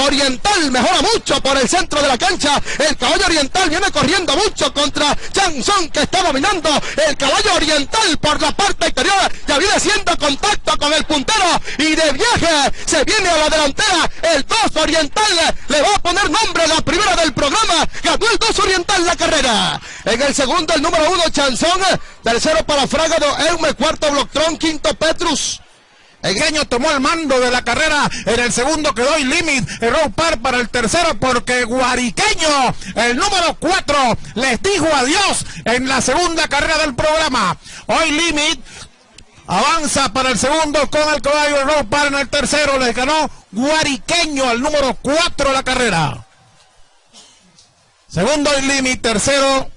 Oriental mejora mucho por el centro de la cancha. El caballo Oriental viene corriendo mucho contra Chanson, que está dominando. El caballo Oriental por la parte exterior ya viene haciendo contacto con el puntero y de viaje se viene a la delantera. El 2 Oriental le va a poner nombre a la primera del programa. Ganó el 2 Oriental la carrera. En el segundo el número 1 Chanson, tercero para Fragado Eume, cuarto Bloctron, quinto Petrus. Egueño tomó el mando de la carrera. En el segundo quedó Limit, Road Park para el tercero, porque Guariqueño, el número 4, les dijo adiós en la segunda carrera del programa. Hoy Limit avanza para el segundo con el caballo Road Park. En el tercero les ganó Guariqueño, el número 4 de la carrera. Segundo Limit, tercero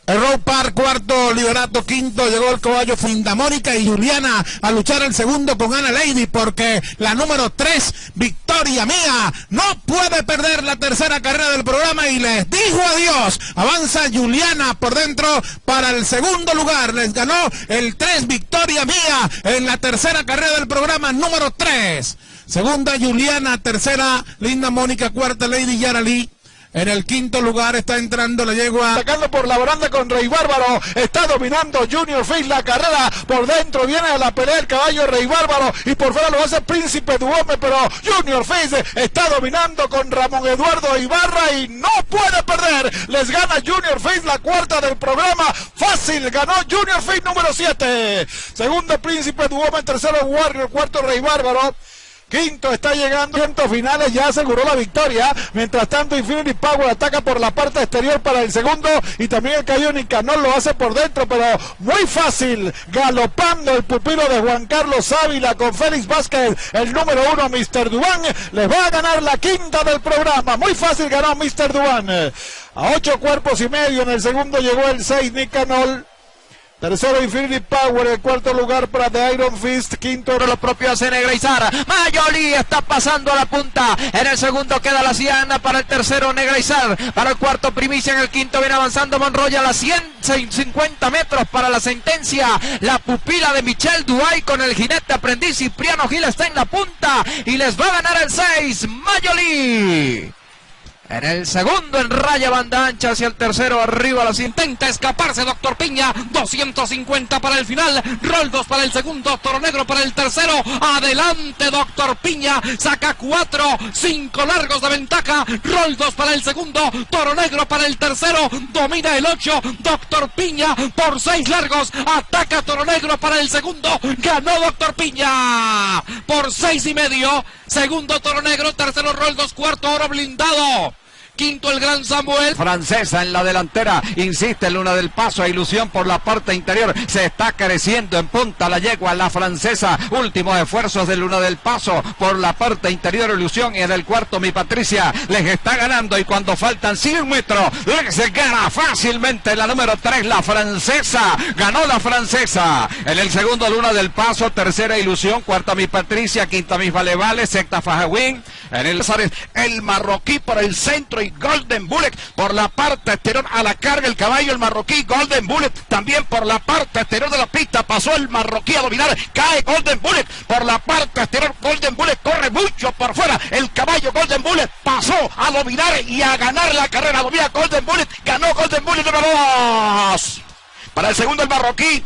el Road Park, cuarto Liberato, quinto llegó el caballo Findamónica y Juliana a luchar el segundo con Ana Lady, porque la número 3, Victoria Mía, no puede perder la tercera carrera del programa y les dijo adiós. Avanza Juliana por dentro para el segundo lugar, les ganó el 3, Victoria Mía, en la tercera carrera del programa número 3. Segunda Juliana, tercera Linda Mónica, cuarta Lady Yarali. En el quinto lugar está entrando la yegua. Sacando por la baranda con Rey Bárbaro. Está dominando Junior Face la carrera. Por dentro viene a la pelea el caballo Rey Bárbaro. Y por fuera lo hace Príncipe Duome. Pero Junior Face está dominando con Ramón Eduardo Ibarra. Y no puede perder. Les gana Junior Face la cuarta del programa. Fácil. Ganó Junior Face número 7. Segundo Príncipe Duome. Tercero Warrior. Cuarto Rey Bárbaro. Quinto está llegando, finales ya aseguró la victoria. Mientras tanto Infinity Power ataca por la parte exterior para el segundo. Y también el caballo Nicanor lo hace por dentro, pero muy fácil. Galopando el pupilo de Juan Carlos Ávila con Félix Vázquez, el número 1 Mr. Dubán. Les va a ganar la quinta del programa. Muy fácil ganó Mr. Dubán. A 8 cuerpos y medio. En el segundo llegó el 6 Nicanor. Tercero Infinity Power, el cuarto lugar para The Iron Fist, quinto lo propio hace Negra Izar. Mayoli está pasando a la punta. En el segundo queda la Ciana, para el tercero Negra Izar, para el cuarto Primicia, en el quinto viene avanzando Monroya a las 150 metros para la sentencia. La pupila de Michelle Duay con el jinete aprendiz Cipriano Gil está en la punta y les va a ganar el 6 Mayoli. En el segundo en raya banda ancha hacia el tercero arriba las intenta escaparse Doctor Piña, 250 para el final, Roldos para el segundo, Toro Negro para el tercero, adelante Doctor Piña, saca 4, 5 largos de ventaja, Roldos para el segundo, Toro Negro para el tercero, domina el 8, Doctor Piña por 6 largos, ataca Toro Negro para el segundo, ganó Doctor Piña por 6 y medio, segundo Toro Negro, tercero Roldos, cuarto Oro Blindado. Quinto el Gran Samuel. Francesa en la delantera, insiste en Luna del Paso, a Ilusión por la parte interior, se está creciendo en punta la yegua, la francesa, últimos esfuerzos de Luna del Paso por la parte interior, Ilusión, y en el cuarto Mi Patricia les está ganando, y cuando faltan 100 metros, les gana fácilmente la número 3, la francesa, ganó la francesa. En el segundo Luna del Paso, tercera Ilusión, cuarta Mi Patricia, quinta Mis Vale, sexta Fajawin, en el marroquí por el centro y Golden Bullet por la parte exterior a la carga el caballo el marroquí Golden Bullet también por la parte exterior de la pista, pasó el marroquí a dominar, cae Golden Bullet por la parte exterior, Golden Bullet corre mucho por fuera, el caballo Golden Bullet pasó a dominar y a ganar la carrera, domina Golden Bullet, ganó Golden Bullet número 2 para el segundo el marroquí.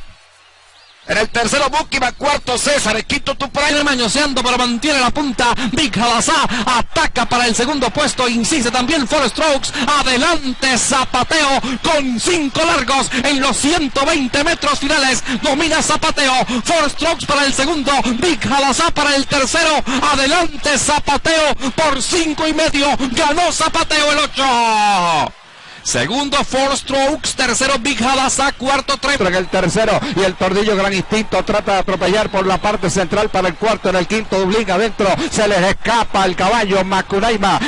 En el tercero Bukiman, cuarto César, el quinto Tupac. Mañoseando, pero mantiene la punta. Big Halazá ataca para el segundo puesto. Insiste también Four Strokes. Adelante Zapateo con 5 largos en los 120 metros finales. Domina Zapateo. Four Strokes para el segundo. Big Halazá para el tercero. Adelante Zapateo por 5 y medio. Ganó Zapateo el 8. Segundo Four Strokes, tercero Big Halazá, cuarto Trevor. En el tercero y el Tordillo Gran Instinto trata de atropellar por la parte central para el cuarto, en el quinto Dublín adentro, se les escapa el caballo Macunaima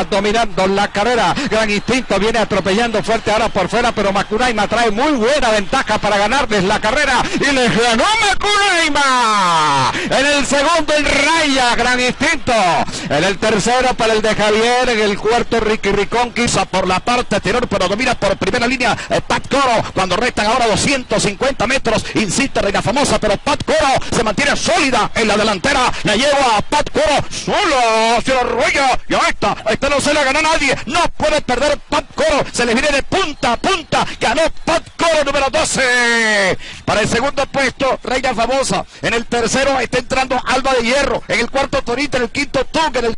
dominando la carrera, Gran Instinto viene atropellando fuerte ahora por fuera, pero Macunaima trae muy buena ventaja para ganarles la carrera y les ganó Macunaima. En el segundo en raya Gran Instinto, En el tercero para el de Javier, en el cuarto Ricky Ricón, quizá por la parte exterior, pero domina por primera línea Pat Coro, cuando restan ahora 250 metros, insiste Reina Famosa, pero Pat Coro se mantiene sólida en la delantera, la lleva a Pat Coro, solo, se lo arrolla, y ahí está, esta no se le ganó a nadie, no puede perder Pat Coro, se le viene de punta a punta, ganó Pat Coro número 12, para el segundo puesto Reina Famosa, en el tercero está entrando Alba de Hierro, en el cuarto Torita, en el quinto Tung, en el